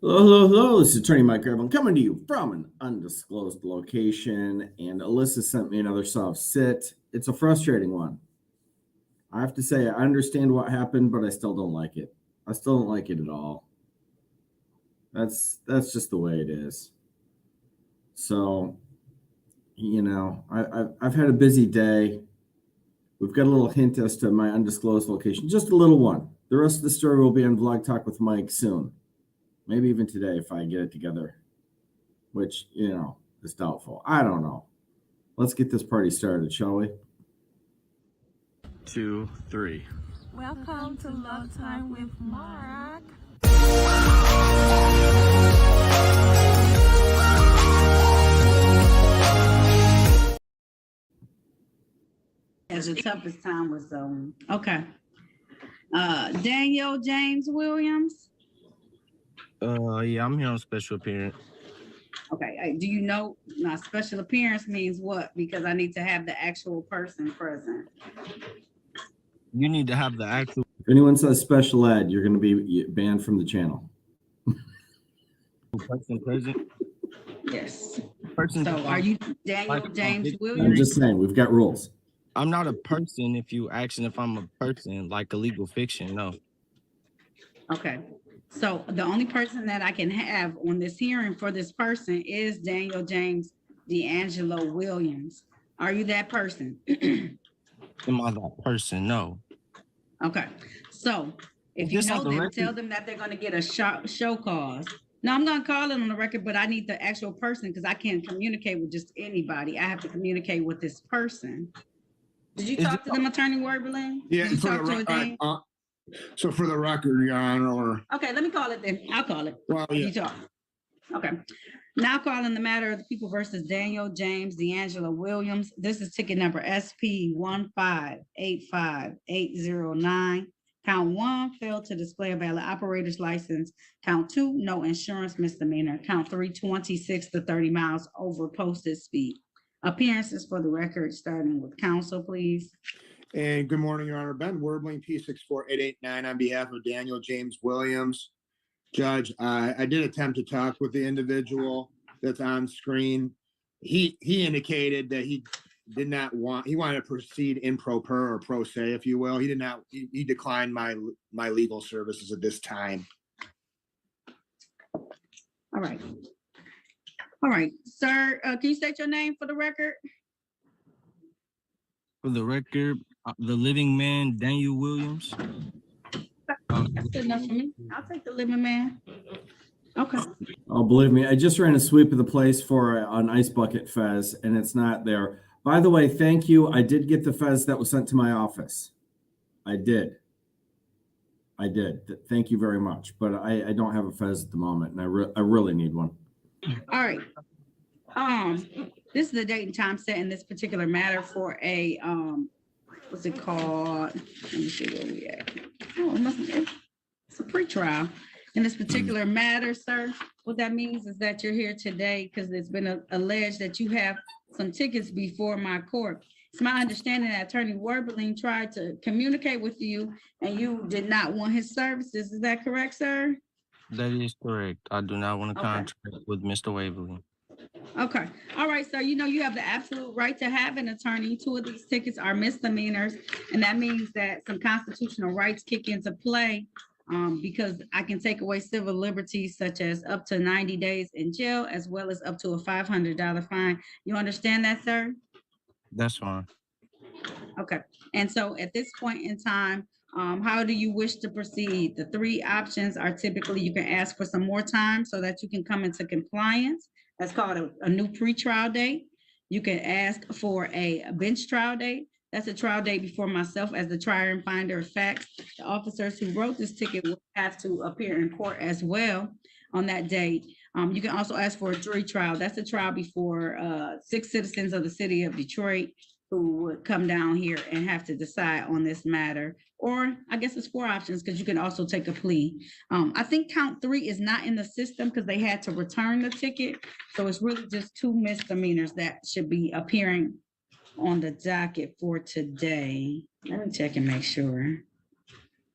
Hello, hello, hello. This is Attorney Mike Gravel coming to you from an undisclosed location. And Alyssa sent me another soft sit. It's a frustrating one. I have to say, I understand what happened, but I still don't like it. I still don't like it at all. That's just the way it is. So, I've had a busy day. We've got a little hint as to my undisclosed location, just a little one. The rest of the story will be on Vlog Talk with Mike soon. Maybe even today if I get it together, which, is doubtful. I don't know. Let's get this party started, shall we? 2, 3. Welcome to Love Time with Mark. As the toughest time was okay. Daniel James Williams. Yeah, I'm here on special appearance. Okay, do you know my special appearance means what? Because I need to have the actual person present. You need to have the actual. If anyone says special ed, you're going to be banned from the channel. Person present. Yes. Person. So are you Daniel James Williams? I'm just saying, we've got rules. I'm not a person if you asking if I'm a person, like a legal fiction, no. Okay. So the only person that I can have on this hearing for this person is Daniel James D'Angelo Williams. Are you that person? Am I that person? No. Okay. So if you know them, tell them that they're going to get a show cause. No, I'm going to call it on the record, but I need the actual person because I can't communicate with just anybody. I have to communicate with this person. Did you talk to them, Attorney Werberlin? Yeah, Did you talk to them? So for the record, Your Honor, or okay, let me call it then. I'll call it. Well, yeah. You talk. Okay. Now calling the matter of the people versus Daniel James D'Angelo Williams. This is ticket number SP 1585809. Count 1, failed to display a valid operator's license. Count 2, no insurance misdemeanor. Count 3, 26 to 30 miles over posted speed. Appearances for the record, starting with counsel, please. And good morning, Your Honor. Ben Werbling, P64889 on behalf of Daniel James Williams. Judge, I did attempt to talk with the individual that's on screen. He indicated that he wanted to proceed in pro per or pro se, if you will. He declined my legal services at this time. All right. All right, sir, can you state your name for the record? For the record, the living man, Daniel Williams. That's good enough for me. I'll take the living man. Okay. Oh, believe me, I just ran a sweep of the place for an ice bucket fez, and it's not there. By the way, thank you. I did get the fez that was sent to my office. I did. Thank you very much. But I don't have a fez at the moment, and I really need one. All right. This is the date and time set in this particular matter for a what's it called? Let me see where we at. Oh, it's a pretrial. In this particular matter, sir, what that means is that you're here today because it's been alleged that you have some tickets before my court. It's my understanding that Attorney Werberling tried to communicate with you and you did not want his services. Is that correct, sir? That is correct. I do not want to contract with Mr. Waverly. Okay. All right. So, you have the absolute right to have an attorney. 2 of these tickets are misdemeanors. And that means that some constitutional rights kick into play because I can take away civil liberties such as up to 90 days in jail, as well as up to a $500 fine. You understand that, sir? That's fine. Okay. And so at this point in time, how do you wish to proceed? The 3 options are typically you can ask for some more time so that you can come into compliance. That's called a new pretrial date. You can ask for a bench trial date. That's a trial date before myself as the trier and finder of facts. The officers who wrote this ticket will have to appear in court as well on that date. You can also ask for a jury trial. That's a trial before 6 citizens of the city of Detroit who would come down here and have to decide on this matter. Or I guess it's 4 options because you can also take a plea. I think count 3 is not in the system because they had to return the ticket. So it's really just 2 misdemeanors that should be appearing on the docket for today. Let me check and make sure.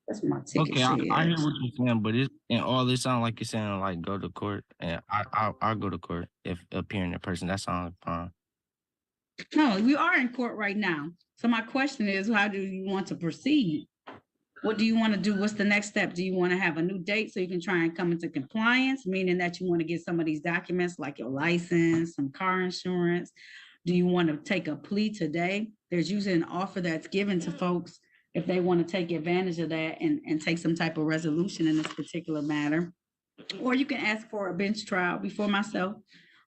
That's what my ticket Okay, I hear says. what you're saying, but it and all this sound like you're saying like go to court, and I'll go to court if appearing in person. That sounds fine. No, we are in court right now. So my question is, how do you want to proceed? What do you want to do? What's the next step? Do you want to have a new date so you can try and come into compliance, meaning that you want to get some of these documents like your license, some car insurance? Do you want to take a plea today? There's usually an offer that's given to folks if they want to take advantage of that and take some type of resolution in this particular matter. Or you can ask for a bench trial before myself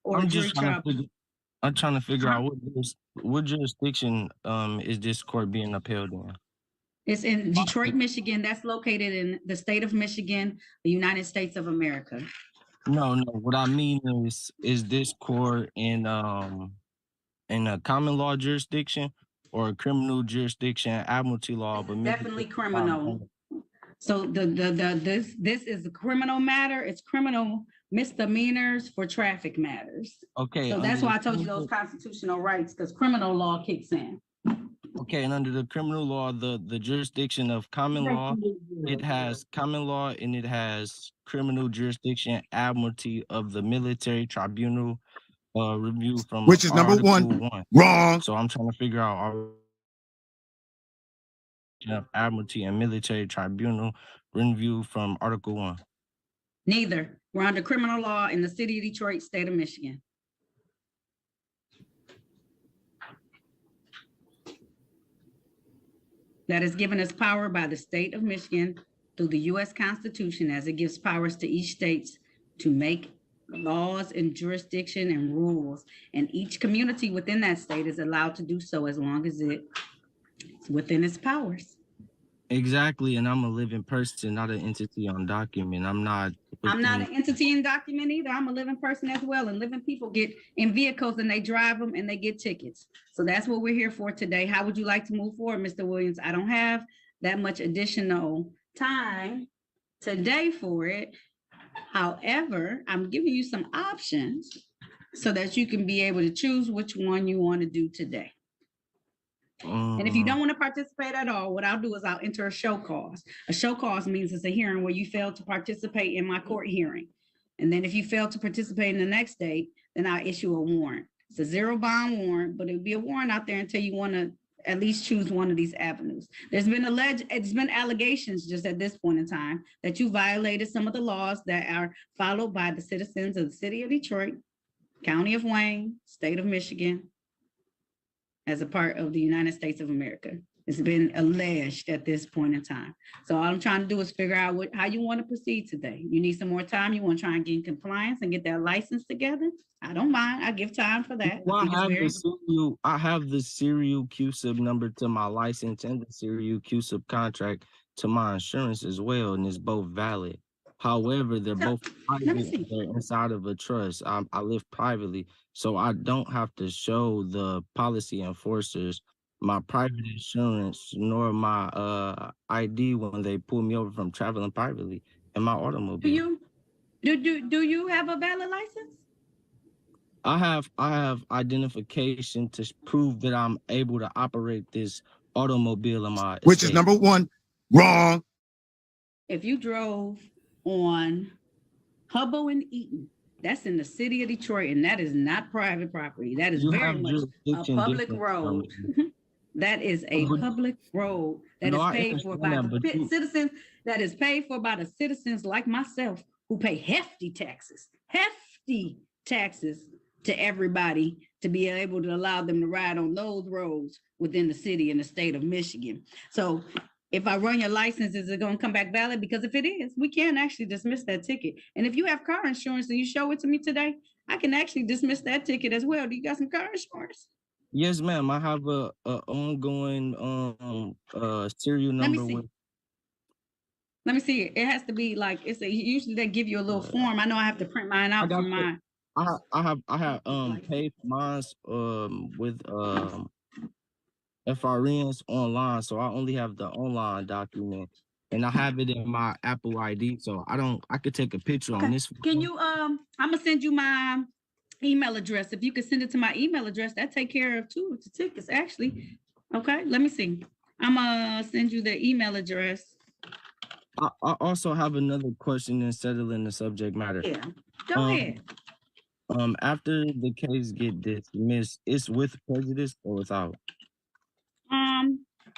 or a I'm jury just trying trial. to figure. I'm trying to figure Huh? out what jurisdiction is this court being upheld in? It's in Detroit, Michigan. That's located in the state of Michigan, the United States of America. No. What I mean is this court in a common law jurisdiction or a criminal jurisdiction, admiralty law, but Definitely criminal. So this is a criminal matter. It's criminal misdemeanors for traffic matters. Okay. So that's under why I the told you those constitutional rights, because criminal law kicks in. Okay, and under the criminal law, the jurisdiction of common law, it has common law and it has criminal jurisdiction, admiralty of the military tribunal review from Which is number Article one. 1. Wrong. So I'm trying to figure out our admiralty and military tribunal review from Article 1. Neither. We're under criminal law in the city of Detroit, state of Michigan. That is given us power by the state of Michigan through the U.S. Constitution, as it gives powers to each state to make laws and jurisdiction and rules. And each community within that state is allowed to do so as long as it's within its powers. Exactly, and I'm a living person, not an entity on document. I'm not an entity in document either. I'm a living person as well. And living people get in vehicles and they drive them and they get tickets. So that's what we're here for today. How would you like to move forward, Mr. Williams? I don't have that much additional time today for it. However, I'm giving you some options so that you can be able to choose which one you want to do today. And if you don't want to participate at all, what I'll do is I'll enter a show cause. A show cause means it's a hearing where you fail to participate in my court hearing. And then if you fail to participate in the next date, then I'll issue a warrant. It's a zero bond warrant, but it'll be a warrant out there until you want to at least choose one of these avenues. It's been allegations just at this point in time that you violated some of the laws that are followed by the citizens of the city of Detroit, county of Wayne, state of Michigan, as a part of the United States of America. It's been alleged at this point in time. So all I'm trying to do is figure out how you want to proceed today. You need some more time? You want to try and get in compliance and get that license together? I don't mind. I give time for that. Well, I have the serial QSIB number to my license and the serial QSIB contract to my insurance as well, and it's both valid. However, they're both private. They're inside of a trust. I live privately, so I don't have to show the policy enforcers my private insurance nor my ID when they pull me over from traveling privately in my automobile. Do you have a valid license? I have identification to prove that I'm able to operate this automobile in my Which is number one. Wrong. If you drove on Hubbo and Eaton, that's in the city of Detroit, and that is not private property. That is very much a public road. That is a public road that is paid for by the citizens, that is paid for by the citizens like myself who pay hefty taxes to everybody to be able to allow them to ride on those roads within the city and the state of Michigan. So if I run your license, is it going to come back valid? Because if it is, we can actually dismiss that ticket. And if you have car insurance and you show it to me today, I can actually dismiss that ticket as well. Do you got some car insurance? Yes, ma'am. I have a ongoing serial number. Let me see. It has to be like usually they give you a little form. I know I have to print mine out from mine. I have paid mine with FRNs online, so I only have the online document, and I have it in my Apple ID, so I could take a picture on this. Can you I'm gonna send you my email address. If you could send it to my email address, that take care of two of the tickets actually. Okay, let me see. I'm gonna send you the email address I also have another question in settling the subject matter. Yeah, go Um, ahead. After the case get dismissed, it's with prejudice or without?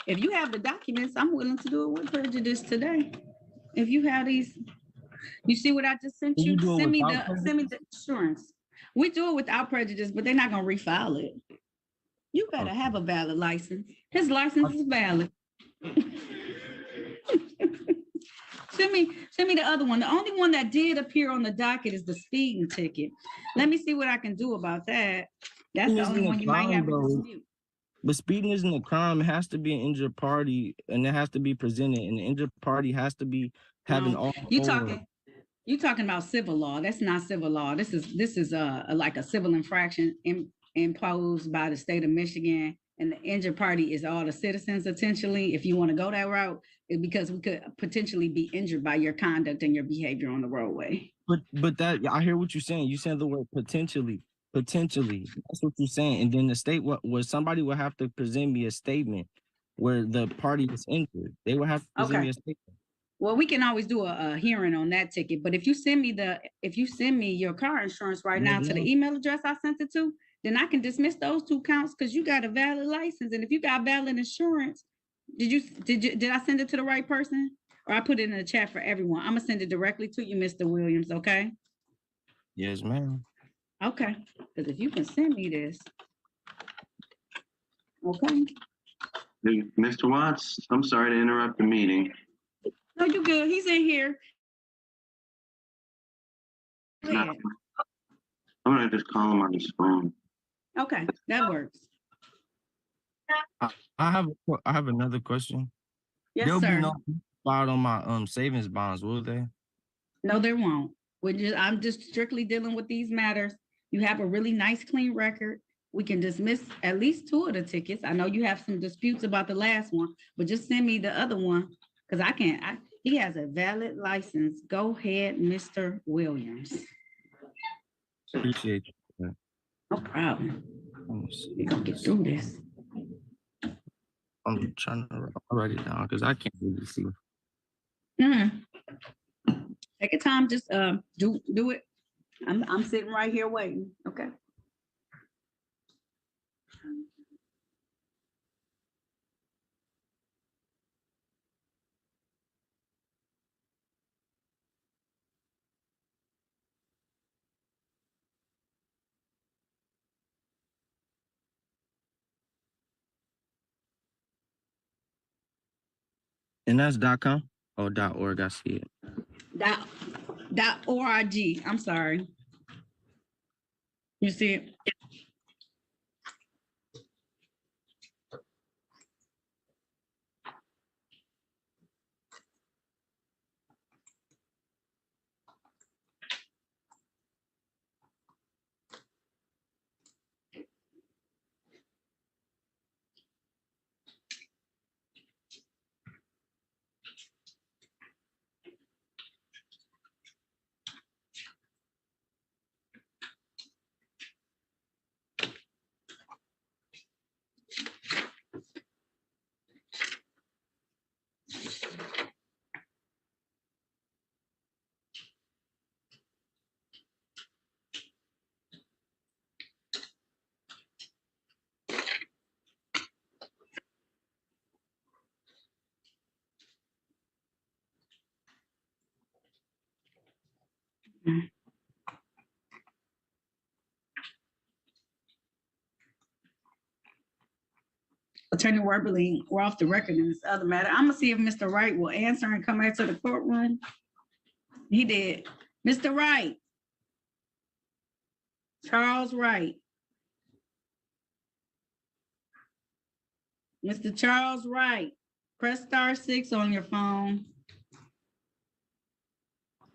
If you have the documents, I'm willing to do it with prejudice today. If you have these, you see what I just sent Can you? you do it Send me without the insurance. We do it without prejudice, but they're not gonna refile it. You better Okay. have a valid license. His license is valid. Send me the other one. The only one that did appear on the docket is the speeding ticket. Let me see what I can do about that. That's the Speeding only isn't a one you might crime, have to though. dispute. But speeding isn't a crime. It has to be an injured party, and it has to be presented. And the injured party has to be having No, all you four. talking about civil law. That's not civil law. This is like a civil infraction imposed by the state of Michigan, and the injured party is all the citizens essentially. If you want to go that route, because we could potentially be injured by your conduct and your behavior on the roadway. But that I hear what you're saying. You said the word potentially. Potentially. That's what you're saying. And then the state where somebody will have to present me a statement where the party is injured. They will have to present me Okay. a statement. Well, we can always do a hearing on that ticket, but if you send me your car insurance right now to the email address I sent it to, then I can dismiss those two counts because you got a valid license. And if you got valid insurance, did I send it to the right person? Or I put it in the chat for everyone? I'm gonna send it directly to you, Mr. Williams, okay? Yes, ma'am. Okay, because if you can send me this, okay? Hey, Mr. Watts, I'm sorry to interrupt the meeting. No, you good. He's in here. Go Now, ahead. I'm gonna just call him on his phone. Okay, that works. I have another question. Yes, There'll be sir. no spot on my savings bonds, will they? No, there won't. I'm just strictly dealing with these matters. You have a really nice, clean record. We can dismiss at least two of the tickets. I know you have some disputes about the last one, but just send me the other one because he has a valid license. Go ahead, Mr. Williams. Appreciate you. No problem. Let me see. We're gonna get through this. I'm trying to write it down because I can't really see. Mhm. Take your time, just do it. I'm sitting right here waiting. Okay. And that's .com or .org. I see it. .org. I'm sorry. You see it? Attorney Werberling, we're off the record in this other matter. I'm gonna see if Mr. Wright will answer and come back to the courtroom. He did. Mr. Wright. Charles Wright. Mr. Charles Wright, press *6 on your phone.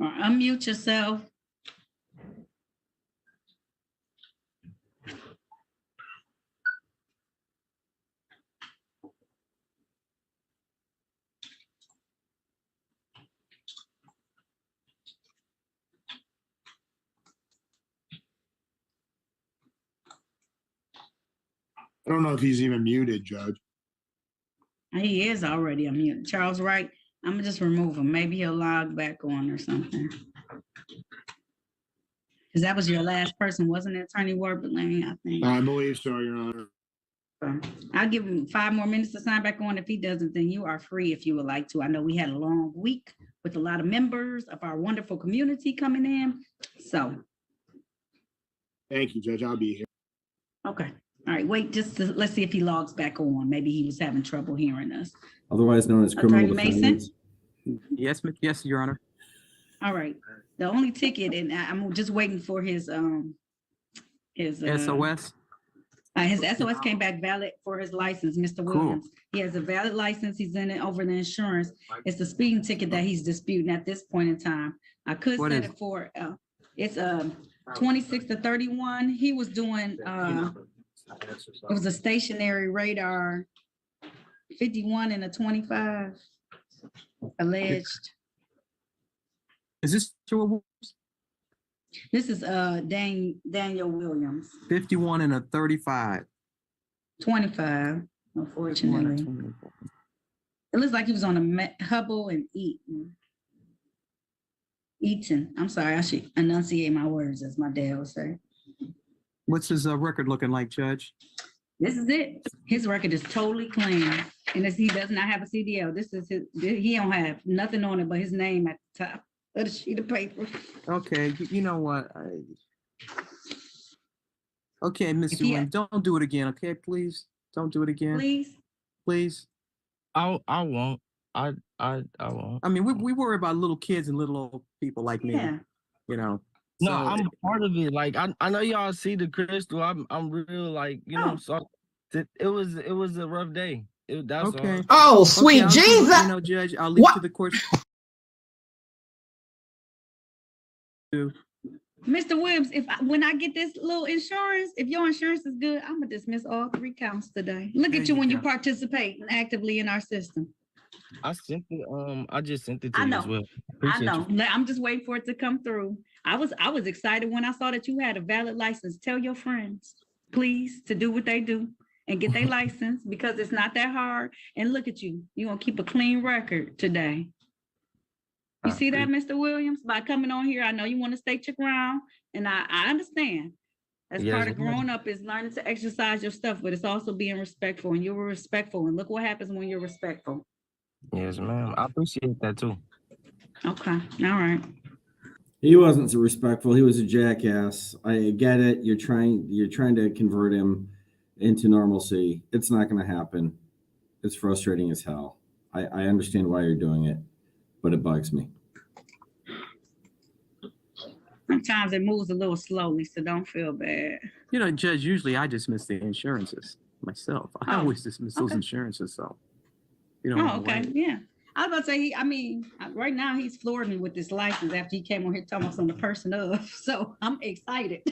Or unmute yourself. I don't know if he's even muted, Judge. He is already unmuted. Charles Wright, I'm gonna just remove him. Maybe he'll log back on or something. Because that was your last person, wasn't it, Attorney Worthing, I think? I believe so, Your Honor. I'll give him 5 more minutes to sign back on. If he doesn't, then you are free if you would like to. I know we had a long week with a lot of members of our wonderful community coming in. So, Thank you, Judge. I'll be here. okay. All right, wait, let's see if he logs back on. Maybe he was having trouble hearing us. Otherwise known as criminal Attorney Mason? defendants. Yes, Your Honor. All right. The only ticket, and I'm just waiting for his SOS. His SOS came back valid for his license, Mr. Cool. Williams. He has a valid license. He's in it over the insurance. It's the speeding ticket that he's disputing at this point in time. I could What set is it for, it's 26 to 31. He was doing, it was a stationary radar, 51 and a 25 alleged. Is this your This is Daniel Williams, 51 and a 35? 25, unfortunately. It looks like he was on a Hubble and Eaton. I'm sorry, I should enunciate my words, as my dad would say. What's his record looking like, Judge? This is it. His record is totally clean. And he does not have a CDL. This is he don't have nothing on it but his name at the top of the sheet of paper. Okay, you know what? Okay, Mr. he- Wynn, don't do it again, okay, please? Don't do it again, Please. please. I won't. I won't. I mean, we worry about little kids and little old people like me, Yeah. you know. No, So- I'm part of it. Like I know y'all see the crystal. I'm real, like, you know, Oh. so it was a rough day. That's Okay. all. Oh, sweet Okay, Jesus. You know, Judge, I'll leave What? to the court. Mr. Williams, when I get this little insurance, if your insurance is good, I'm gonna dismiss all 3 counts today. Look There at you you when you go. participate actively in our system. I sent it. I just sent it to I you know. as well. I Appreciate know. you. I'm just waiting for it to come through. I was excited when I saw that you had a valid license. Tell your friends, please, to do what they do and get their license, because it's not that hard. And look at you. You're gonna keep a clean record today. You see that, Mr. Williams? By coming on here, I know you want to state your ground, and I understand. That's Yes, part of ma'am. growing up, is learning to exercise your stuff, but it's also being respectful, and you were respectful. And look what happens when you're respectful. Yes, ma'am. I appreciate that too. Okay, all right. He wasn't so respectful. He was a jackass. I get it. You're trying to convert him into normalcy. It's not going to happen. It's frustrating as hell. I understand why you're doing it, but it bugs me. Sometimes it moves a little slowly, so don't feel bad. You know, Judge, usually I dismiss the insurances myself. I Oh, always dismiss those okay. insurances, so. You know. Oh, okay, yeah. I was about to say, right now he's floored me with this license after he came on here talking about some of the person of, so I'm excited.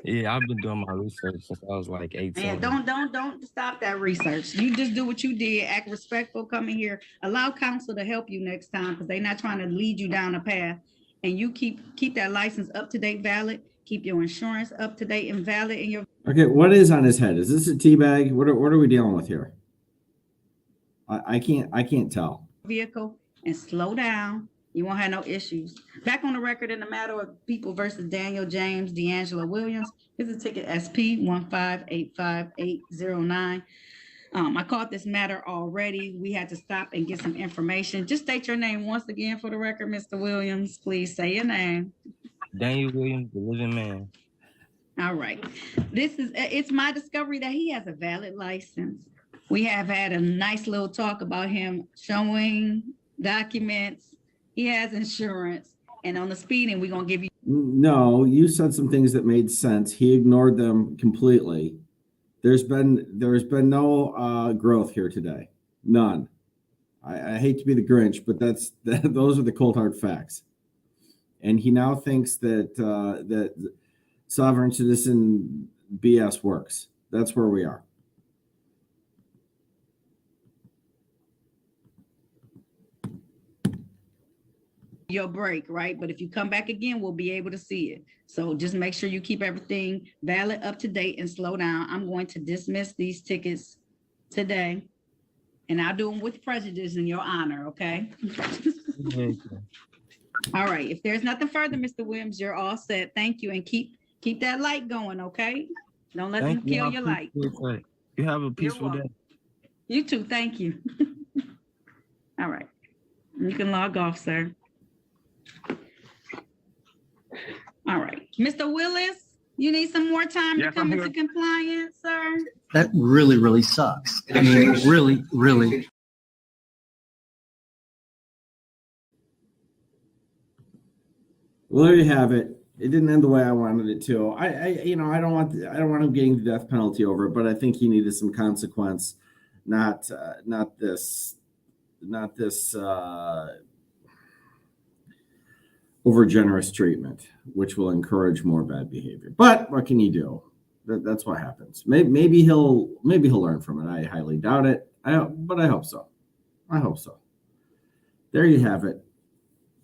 Yeah, I've been doing my research since I was like 18. Man, don't stop that research. You just do what you did, act respectful, come in here, allow counsel to help you next time, because they're not trying to lead you down a path. And you keep that license up to date, valid, keep your insurance up to date and valid, and your Okay, what is on his head? Is this a tea bag? What are we dealing with here? I can't tell. vehicle and slow down. You won't have no issues. Back on the record in the matter of People versus Daniel James D'Angelo Williams. Here's a ticket SP 1585809. I caught this matter already. We had to stop and get some information. Just state your name once again for the record, Mr. Williams. Please say your name. Daniel Williams, the living man. All right. It's my discovery that he has a valid license. We have had a nice little talk about him showing documents. He has insurance. And on the speeding, we're going to give you. No, you said some things that made sense. He ignored them completely. There's been no growth here today. None. I hate to be the Grinch, but those are the cold hard facts. And he now thinks that that sovereign citizen BS works. That's where we are. Your break, right? But if you come back again, we'll be able to see it. So just make sure you keep everything valid, up to date, and slow down. I'm going to dismiss these tickets today. And I'll do them with prejudice in your honor, okay? Yeah. All right, if there's nothing further, Mr. Williams, you're all set. Thank you, and keep that light going, okay? Don't let them Thank you. kill I your light. appreciate that. You have a peaceful welcome. day. You too, thank you. All right, you can log off, sir. All right, Mr. Willis, you need some more time to Yes, come I'm into here. compliance, sir? That really, really sucks. I mean, really, really. Well, there you have it. It didn't end the way I wanted it to. I don't want him getting the death penalty over it, but I think he needed some consequence, not this over generous treatment, which will encourage more bad behavior. But what can you do? That's what happens. Maybe he'll learn from it. I highly doubt it. But I hope so. I hope so. There you have it.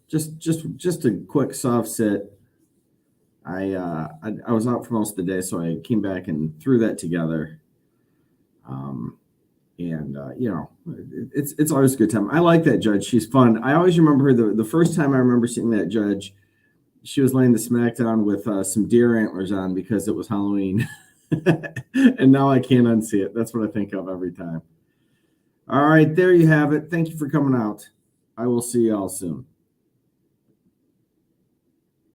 Just a quick soft sit. I was out for most of the day, so I came back and threw that together. It's always a good time. I like that judge. She's fun. I always remember her. The first time I remember seeing that judge, she was laying the smackdown with some deer antlers on because it was Halloween. And now I can't unsee it. That's what I think of every time. All right, there you have it. Thank you for coming out. I will see you all soon.